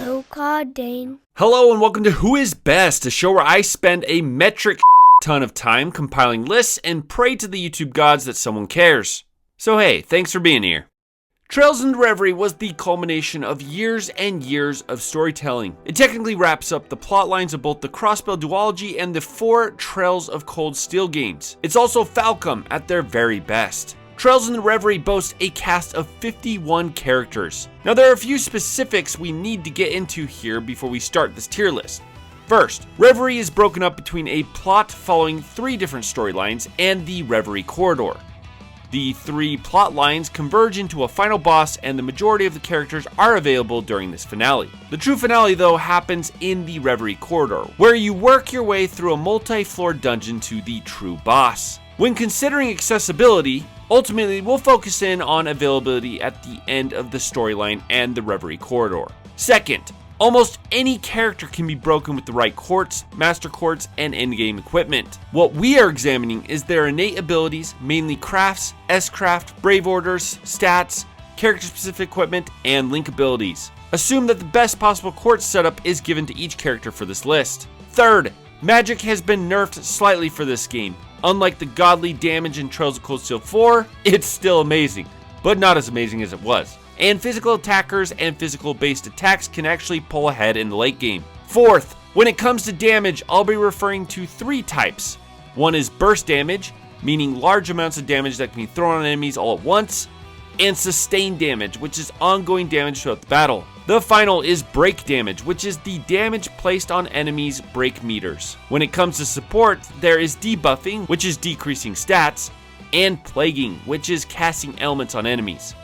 Oh God, Dane. Hello and welcome to Who Is Best, a show where I spend a metric ton of time compiling lists and pray to the YouTube gods that someone cares. So hey, thanks for being here. Trails into Reverie was the culmination of years and years of storytelling. It technically wraps up the plot lines of both the Crossbell duology and the 4 Trails of Cold Steel games. It's also Falcom at their very best. Trails into Reverie boasts a cast of 51 characters. Now there are a few specifics we need to get into here before we start this tier list. First, Reverie is broken up between a plot following 3 different storylines and the Reverie corridor. The 3 plot lines converge into a final boss, and the majority of the characters are available during this finale. The true finale, though, happens in the Reverie corridor, where you work your way through a multi-floor dungeon to the true boss. When considering accessibility, ultimately we'll focus in on availability at the end of the storyline and the Reverie corridor. Second, almost any character can be broken with the right quartz, master quartz, and endgame equipment. What we are examining is their innate abilities, mainly crafts, S-craft, brave orders, stats, character-specific equipment, and link abilities. Assume that the best possible quartz setup is given to each character for this list. Third, magic has been nerfed slightly for this game. Unlike the godly damage in Trails of Cold Steel 4, it's still amazing, but not as amazing as it was. And physical attackers and physical based attacks can actually pull ahead in the late game. Fourth, when it comes to damage, I'll be referring to 3 types. One is burst damage, meaning large amounts of damage that can be thrown on enemies all at once, and sustained damage, which is ongoing damage throughout the battle. The final is break damage, which is the damage placed on enemies' break meters. When it comes to support, there is debuffing, which is decreasing stats, and plaguing, which is casting elements on enemies.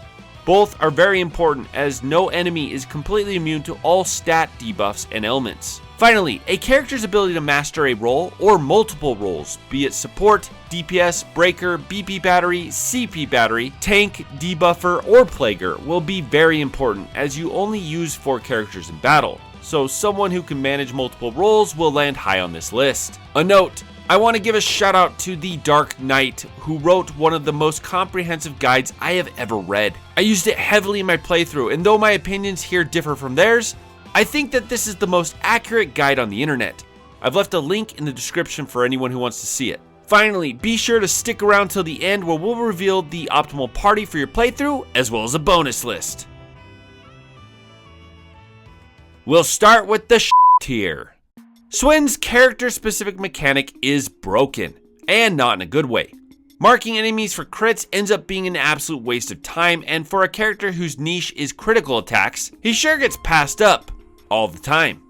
Both are very important, as no enemy is completely immune to all stat debuffs and elements. Finally, a character's ability to master a role or multiple roles, be it support, DPS, breaker, BP battery, CP battery, tank, debuffer, or plaguer, will be very important, as you only use 4 characters in battle. So someone who can manage multiple roles will land high on this list. A note, I want to give a shout out to the Dark Knight, who wrote one of the most comprehensive guides I have ever read. I used it heavily in my playthrough, and though my opinions here differ from theirs, I think that this is the most accurate guide on the internet. I've left a link in the description for anyone who wants to see it. Finally, be sure to stick around till the end, where we'll reveal the optimal party for your playthrough, as well as a bonus list. We'll start with the tier. Swin's character-specific mechanic is broken, and not in a good way. Marking enemies for crits ends up being an absolute waste of time, and for a character whose niche is critical attacks, he sure gets passed up all the time.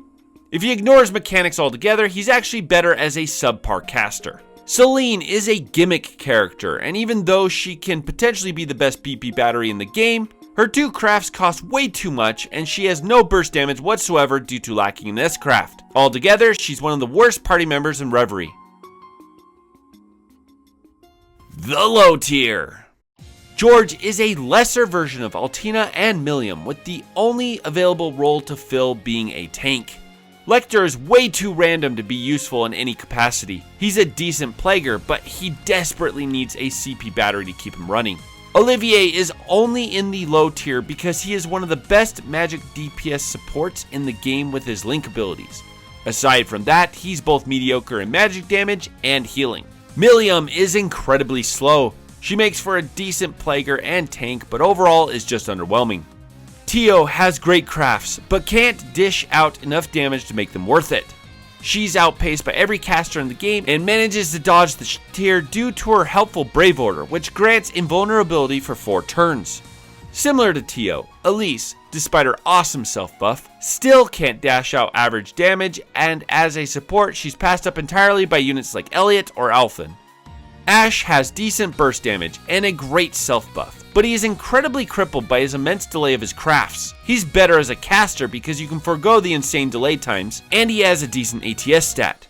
If he ignores mechanics altogether, he's actually better as a subpar caster. Celine is a gimmick character, and even though she can potentially be the best BP battery in the game, her 2 crafts cost way too much, and she has no burst damage whatsoever due to lacking an S-craft. Altogether, she's one of the worst party members in Reverie. The low tier. George is a lesser version of Altina and Millium, with the only available role to fill being a tank. Lecter is way too random to be useful in any capacity. He's a decent plaguer, but he desperately needs a CP battery to keep him running. Olivier is only in the low tier because he is one of the best magic DPS supports in the game with his link abilities. Aside from that, he's both mediocre in magic damage and healing. Millium is incredibly slow. She makes for a decent plaguer and tank, but overall is just underwhelming. Tio has great crafts, but can't dish out enough damage to make them worth it. She's outpaced by every caster in the game and manages to dodge the tier due to her helpful brave order, which grants invulnerability for 4 turns. Similar to Tio, Elise, despite her awesome self buff, still can't dash out average damage, and as a support she's passed up entirely by units like Elliot or Alphen. Ash has decent burst damage and a great self buff, but he is incredibly crippled by his immense delay of his crafts. He's better as a caster because you can forego the insane delay times, and he has a decent ATS stat.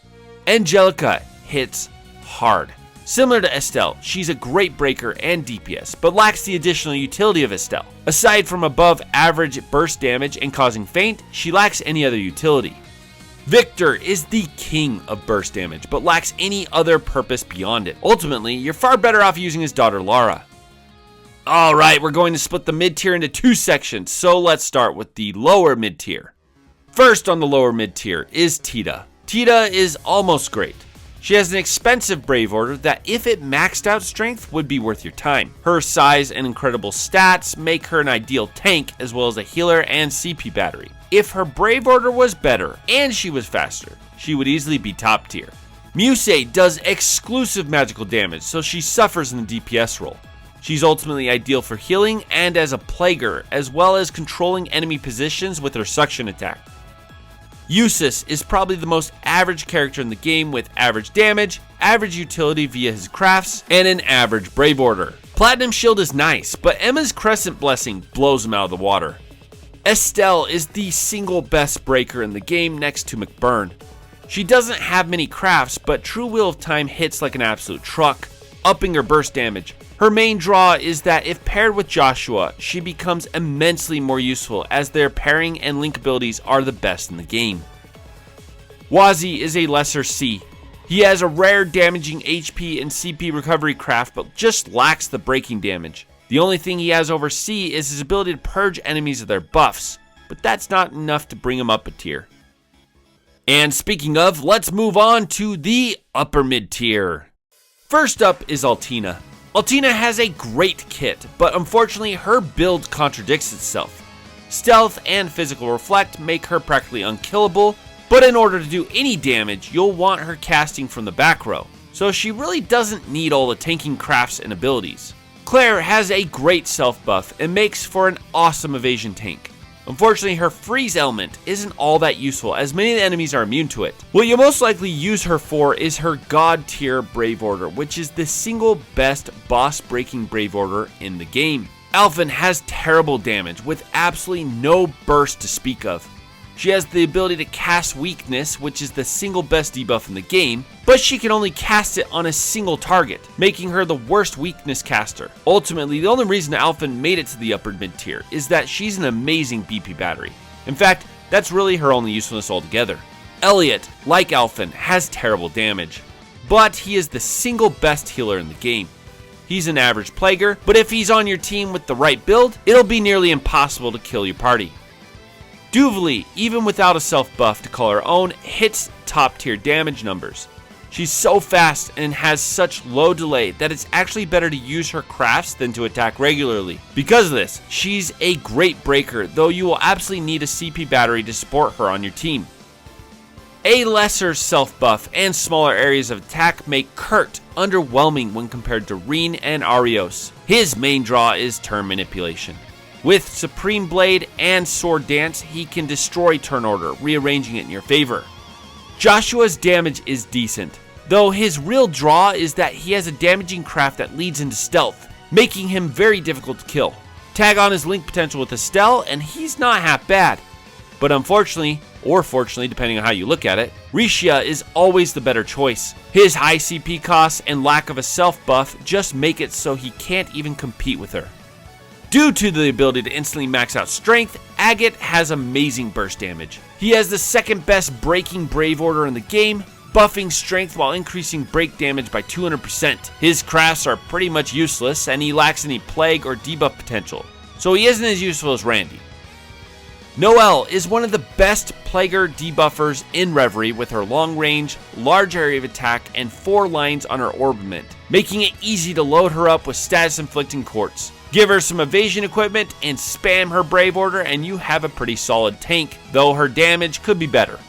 Angelica hits hard. Similar to Estelle, she's a great breaker and DPS, but lacks the additional utility of Estelle. Aside from above average burst damage and causing faint, she lacks any other utility. Victor is the king of burst damage, but lacks any other purpose beyond it. Ultimately, you're far better off using his daughter Lara. Alright, we're going to split the mid-tier into 2 sections, so let's start with the lower mid-tier. First on the lower mid tier is Tita. Tita is almost great. She has an expensive Brave Order that, if it maxed out strength, would be worth your time. Her size and incredible stats make her an ideal tank as well as a healer and CP battery. If her Brave Order was better and she was faster, she would easily be top tier. Musei does exclusive magical damage, so she suffers in the DPS role. She's ultimately ideal for healing and as a plaguer, as well as controlling enemy positions with her suction attack. Eustace is probably the most average character in the game with average damage, average utility via his crafts, and an average Brave Order. Platinum Shield is nice, but Emma's Crescent Blessing blows him out of the water. Estelle is the single best breaker in the game next to McBurn. She doesn't have many crafts, but True Wheel of Time hits like an absolute truck, upping her burst damage. Her main draw is that if paired with Joshua, she becomes immensely more useful as their pairing and link abilities are the best in the game. Wazi is a lesser C. He has a rare damaging HP and CP recovery craft but just lacks the breaking damage. The only thing he has over C is his ability to purge enemies of their buffs, but that's not enough to bring him up a tier. And speaking of, let's move on to the upper mid tier. First up is Altina. Altina has a great kit, but unfortunately her build contradicts itself. Stealth and Physical Reflect make her practically unkillable, but in order to do any damage, you'll want her casting from the back row, so she really doesn't need all the tanking crafts and abilities. Claire has a great self buff and makes for an awesome evasion tank. Unfortunately, her freeze element isn't all that useful as many of the enemies are immune to it. What you'll most likely use her for is her god tier Brave Order, which is the single best boss breaking Brave Order in the game. Alphen has terrible damage with absolutely no burst to speak of. She has the ability to cast Weakness, which is the single best debuff in the game, but she can only cast it on a single target, making her the worst weakness caster. Ultimately, the only reason Alphen made it to the upper mid tier is that she's an amazing BP battery. In fact, that's really her only usefulness altogether. Elliot, like Alphen, has terrible damage, but he is the single best healer in the game. He's an average plaguer, but if he's on your team with the right build, it'll be nearly impossible to kill your party. Duvali, even without a self buff to call her own, hits top tier damage numbers. She's so fast and has such low delay that it's actually better to use her crafts than to attack regularly. Because of this, she's a great breaker, though you will absolutely need a CP battery to support her on your team. A lesser self buff and smaller areas of attack make Kurt underwhelming when compared to Reen and Arios. His main draw is turn manipulation. With Supreme Blade and Sword Dance, he can destroy turn order, rearranging it in your favor. Joshua's damage is decent, though his real draw is that he has a damaging craft that leads into stealth, making him very difficult to kill. Tag on his link potential with Estelle, and he's not half bad. But unfortunately, or fortunately depending on how you look at it, Rixia is always the better choice. His high CP costs and lack of a self buff just make it so he can't even compete with her. Due to the ability to instantly max out strength, Agate has amazing burst damage. He has the second best breaking Brave Order in the game, buffing strength while increasing break damage by 200%. His crafts are pretty much useless and he lacks any plague or debuff potential, so he isn't as useful as Randy. Noelle is one of the best plaguer debuffers in Reverie with her long range, large area of attack, and 4 lines on her orbiment, making it easy to load her up with status inflicting quartz. Give her some evasion equipment and spam her Brave Order and you have a pretty solid tank, though her damage could be better.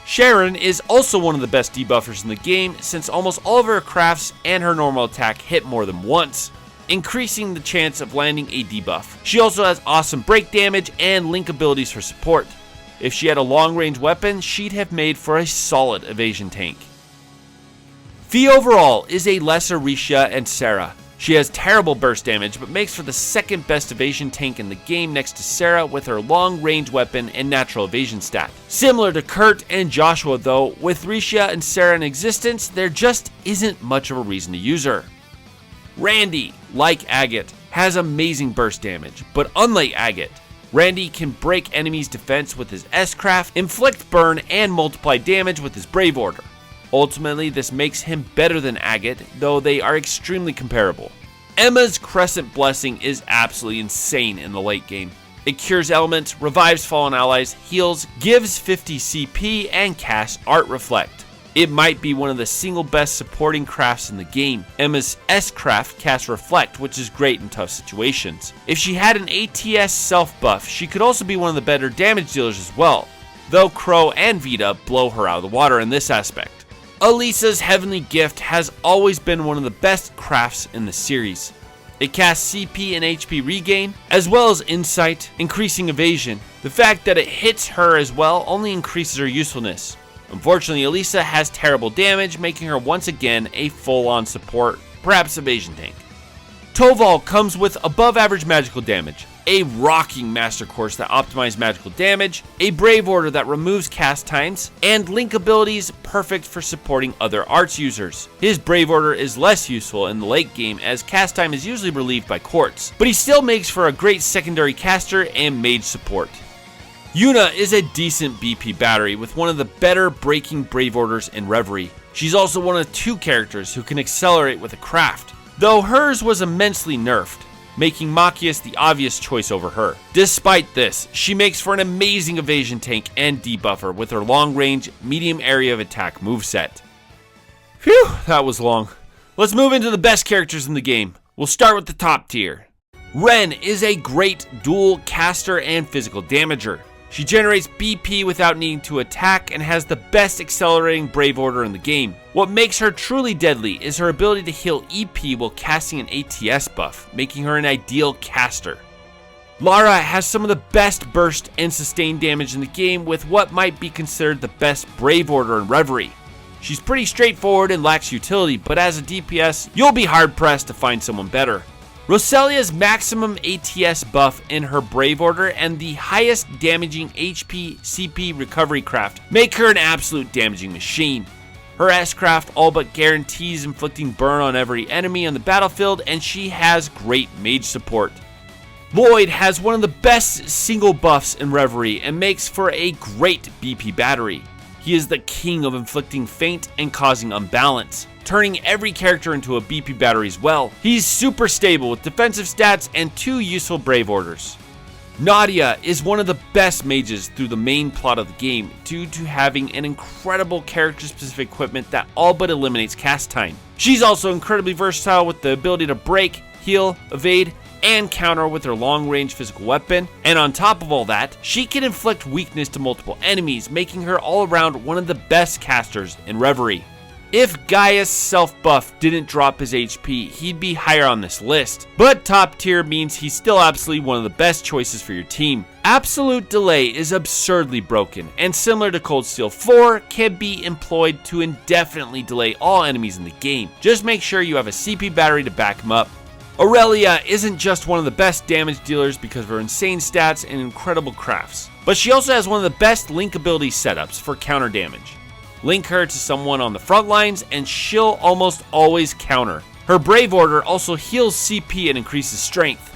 Sharon is also one of the best debuffers in the game since almost all of her crafts and her normal attack hit more than once, increasing the chance of landing a debuff. She also has awesome break damage and link abilities for support. If she had a long range weapon, she'd have made for a solid evasion tank. Fee overall is a lesser Rixia and Sarah. She has terrible burst damage, but makes for the second best evasion tank in the game next to Sarah with her long range weapon and natural evasion stat. Similar to Kurt and Joshua though, with Rixia and Sarah in existence, there just isn't much of a reason to use her. Randy, like Agate, has amazing burst damage, but unlike Agate, Randy can break enemies' defense with his S-Craft, inflict burn, and multiply damage with his Brave Order. Ultimately, this makes him better than Agate, though they are extremely comparable. Emma's Crescent Blessing is absolutely insane in the late game. It cures elements, revives fallen allies, heals, gives 50 CP, and casts Art Reflect. It might be one of the single best supporting crafts in the game. Emma's S-Craft casts Reflect, which is great in tough situations. If she had an ATS self buff, she could also be one of the better damage dealers as well, though Crow and Vita blow her out of the water in this aspect. Elisa's Heavenly Gift has always been one of the best crafts in the series. It casts CP and HP regain, as well as Insight, increasing evasion. The fact that it hits her as well only increases her usefulness. Unfortunately, Elisa has terrible damage, making her once again a full-on support, perhaps evasion tank. Toval comes with above average magical damage, a rocking master course that optimizes magical damage, a brave order that removes cast times, and link abilities perfect for supporting other arts users. His brave order is less useful in the late game as cast time is usually relieved by quartz, but he still makes for a great secondary caster and mage support. Yuna is a decent BP battery with one of the better breaking brave orders in Reverie. She's also one of 2 characters who can accelerate with a craft, though hers was immensely nerfed, making Machias the obvious choice over her. Despite this, she makes for an amazing evasion tank and debuffer with her long range, medium area of attack moveset. Phew, that was long. Let's move into the best characters in the game. We'll start with the top tier. Ren is a great dual caster and physical damager. She generates BP without needing to attack and has the best accelerating brave order in the game. What makes her truly deadly is her ability to heal EP while casting an ATS buff, making her an ideal caster. Lara has some of the best burst and sustain damage in the game with what might be considered the best brave order in Reverie. She's pretty straightforward and lacks utility, but as a DPS, you'll be hard pressed to find someone better. Roselia's maximum ATS buff in her Brave Order and the highest damaging HP CP recovery craft make her an absolute damaging machine. Her S-Craft all but guarantees inflicting burn on every enemy on the battlefield, and she has great mage support. Lloyd has one of the best single buffs in Reverie and makes for a great BP battery. He is the king of inflicting feint and causing unbalance, turning every character into a BP battery as well. He's super stable with defensive stats and 2 useful brave orders. Nadia is one of the best mages through the main plot of the game due to having an incredible character-specific equipment that all but eliminates cast time. She's also incredibly versatile with the ability to break, heal, evade, and counter with her long-range physical weapon, and on top of all that, she can inflict weakness to multiple enemies, making her all around one of the best casters in Reverie. If Gaia's self-buff didn't drop his HP, he'd be higher on this list, but top tier means he's still absolutely one of the best choices for your team. Absolute Delay is absurdly broken, and similar to Cold Steel 4, can be employed to indefinitely delay all enemies in the game. Just make sure you have a CP battery to back him up. Aurelia isn't just one of the best damage dealers because of her insane stats and incredible crafts, but she also has one of the best link ability setups for counter damage. Link her to someone on the front lines and she'll almost always counter. Her Brave Order also heals CP and increases strength.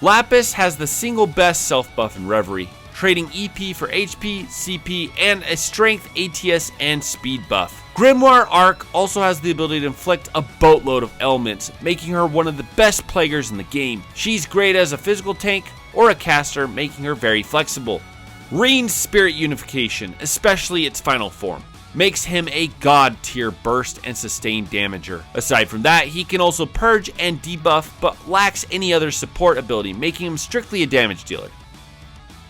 Lapis has the single best self buff in Reverie, trading EP for HP, CP, and a strength, ATS, and speed buff. Grimoire Arc also has the ability to inflict a boatload of elements, making her one of the best plaguers in the game. She's great as a physical tank or a caster, making her very flexible. Reen's Spirit Unification, especially its final form, makes him a god tier burst and sustain damager. Aside from that, he can also purge and debuff, but lacks any other support ability, making him strictly a damage dealer.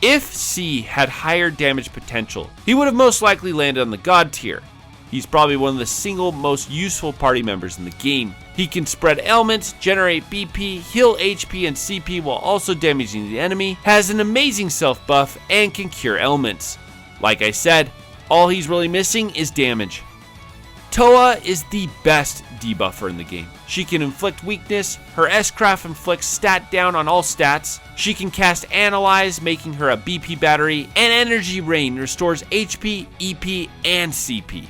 If C had higher damage potential, he would have most likely landed on the god tier. He's probably one of the single most useful party members in the game. He can spread ailments, generate BP, heal HP and CP while also damaging the enemy, has an amazing self buff, and can cure ailments. Like I said, all he's really missing is damage. Toa is the best debuffer in the game. She can inflict weakness, her S-Craft inflicts stat down on all stats, she can cast Analyze, making her a BP battery, and Energy Rain restores HP, EP, and CP.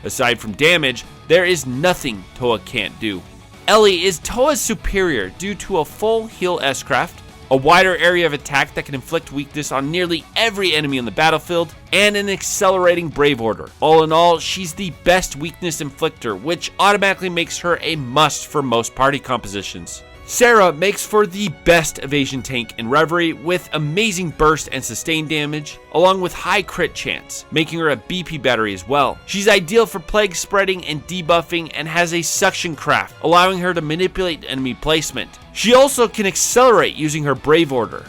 Aside from damage, there is nothing Toa can't do. Ellie is Toa's superior due to a full heal S-Craft, a wider area of attack that can inflict weakness on nearly every enemy on the battlefield, and an accelerating Brave Order. All in all, she's the best weakness inflictor, which automatically makes her a must for most party compositions. Sarah makes for the best evasion tank in Reverie with amazing burst and sustain damage, along with high crit chance, making her a BP battery as well. She's ideal for plague spreading and debuffing and has a suction craft, allowing her to manipulate enemy placement. She also can accelerate using her Brave Order.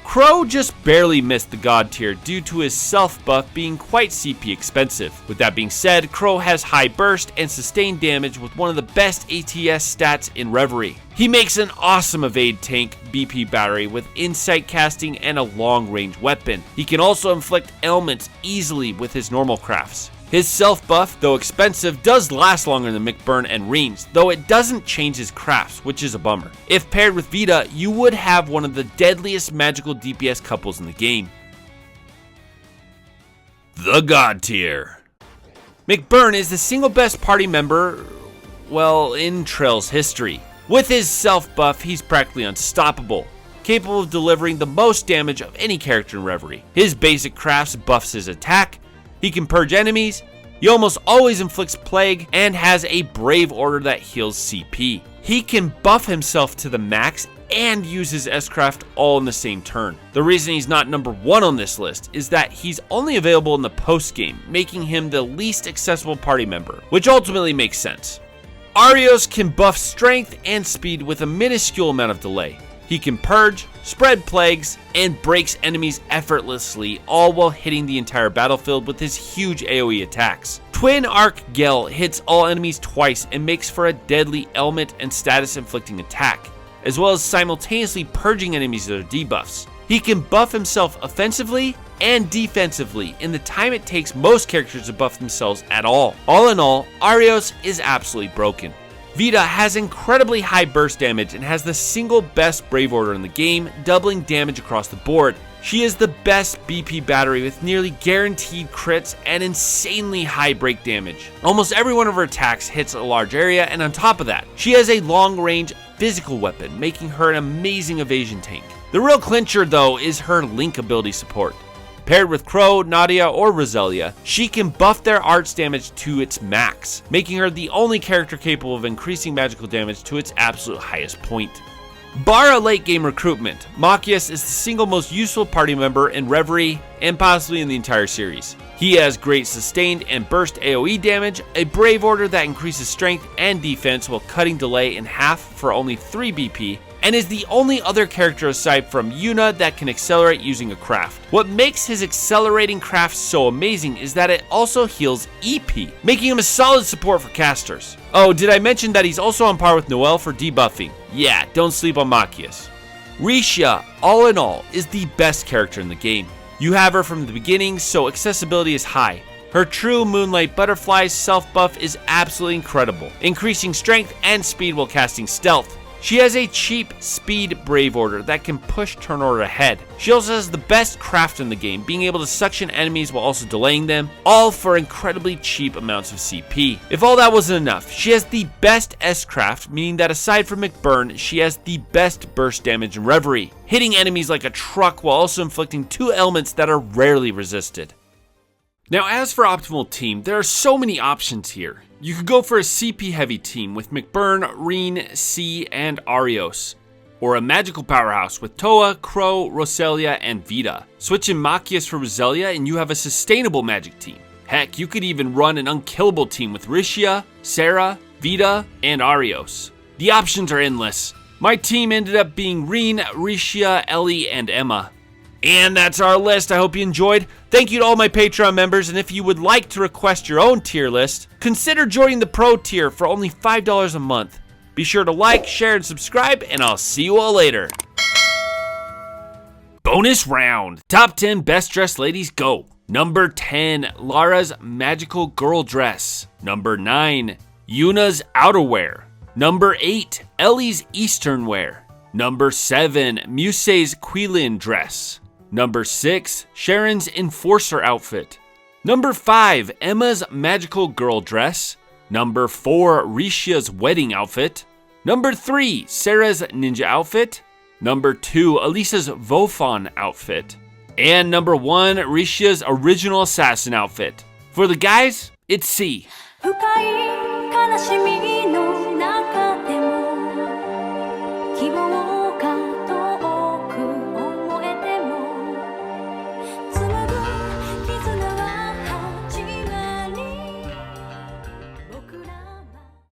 Crow just barely missed the God tier due to his self buff being quite CP expensive. With that being said, Crow has high burst and sustained damage with one of the best ATS stats in Reverie. He makes an awesome evade tank BP battery with insight casting and a long range weapon. He can also inflict ailments easily with his normal crafts. His self buff, though expensive, does last longer than McBurn and Reens, though it doesn't change his crafts, which is a bummer. If paired with Vita, you would have one of the deadliest magical DPS couples in the game. The God tier. McBurn is the single best party member, well, in Trail's history. With his self buff, he's practically unstoppable, capable of delivering the most damage of any character in Reverie. His basic crafts buffs his attack, he can purge enemies, he almost always inflicts plague, and has a Brave Order that heals CP. He can buff himself to the max and use his S-Craft all in the same turn. The reason he's not number 1 on this list is that he's only available in the post-game, making him the least accessible party member, which ultimately makes sense. Arios can buff strength and speed with a minuscule amount of delay. He can purge, spread plagues, and breaks enemies effortlessly, all while hitting the entire battlefield with his huge AoE attacks. Twin Arc Gel hits all enemies twice and makes for a deadly ailment and status inflicting attack, as well as simultaneously purging enemies with their debuffs. He can buff himself offensively and defensively in the time it takes most characters to buff themselves at all. All in all, Arios is absolutely broken. Vita has incredibly high burst damage and has the single best Brave Order in the game, doubling damage across the board. She is the best BP battery with nearly guaranteed crits and insanely high break damage. Almost every one of her attacks hits a large area, and on top of that, she has a long range physical weapon, making her an amazing evasion tank. The real clincher though is her Link ability support. Paired with Crow, Nadia, or Roselia, she can buff their arts damage to its max, making her the only character capable of increasing magical damage to its absolute highest point. Bar a late game recruitment, Machias is the single most useful party member in Reverie and possibly in the entire series. He has great sustained and burst AoE damage, a Brave Order that increases strength and defense while cutting delay in half for only 3 BP, and is the only other character aside from Yuna that can accelerate using a craft. What makes his accelerating craft so amazing is that it also heals EP, making him a solid support for casters. Oh, did I mention that he's also on par with Noelle for debuffing? Yeah, don't sleep on Machias. Rixia, all in all, is the best character in the game. You have her from the beginning, so accessibility is high. Her true Moonlight Butterfly's self buff is absolutely incredible, increasing strength and speed while casting stealth. She has a cheap speed Brave Order that can push turn order ahead. She also has the best craft in the game, being able to suction enemies while also delaying them, all for incredibly cheap amounts of CP. If all that wasn't enough, she has the best S-Craft, meaning that aside from McBurn, she has the best burst damage in Reverie, hitting enemies like a truck while also inflicting 2 ailments that are rarely resisted. Now as for optimal team, there are so many options here. You could go for a CP heavy team with McBurn, Reen, C, and Arios, or a magical powerhouse with Toa, Crow, Roselia, and Vita. Switch in Machias for Roselia and you have a sustainable magic team. Heck, you could even run an unkillable team with Rixia, Sarah, Vita, and Arios. The options are endless. My team ended up being Reen, Rixia, Ellie, and Emma. And that's our list. I hope you enjoyed. Thank you to all my Patreon members, and if you would like to request your own tier list, consider joining the Pro tier for only $5 a month. Be sure to like, share, and subscribe, and I'll see you all later. Bonus round. Top 10 best dressed ladies go. Number 10, Lara's magical girl dress. Number 9, Yuna's outerwear. Number 8, Ellie's eastern wear. Number 7, Musei's Quilin dress. Number 6, Sharon's enforcer outfit. Number 5, Emma's magical girl dress. Number 4, Rishia's wedding outfit. Number 3, Sarah's ninja outfit. Number 2, Elisa's Vofon outfit. And number 1, Rishia's original assassin outfit. For the guys, it's C.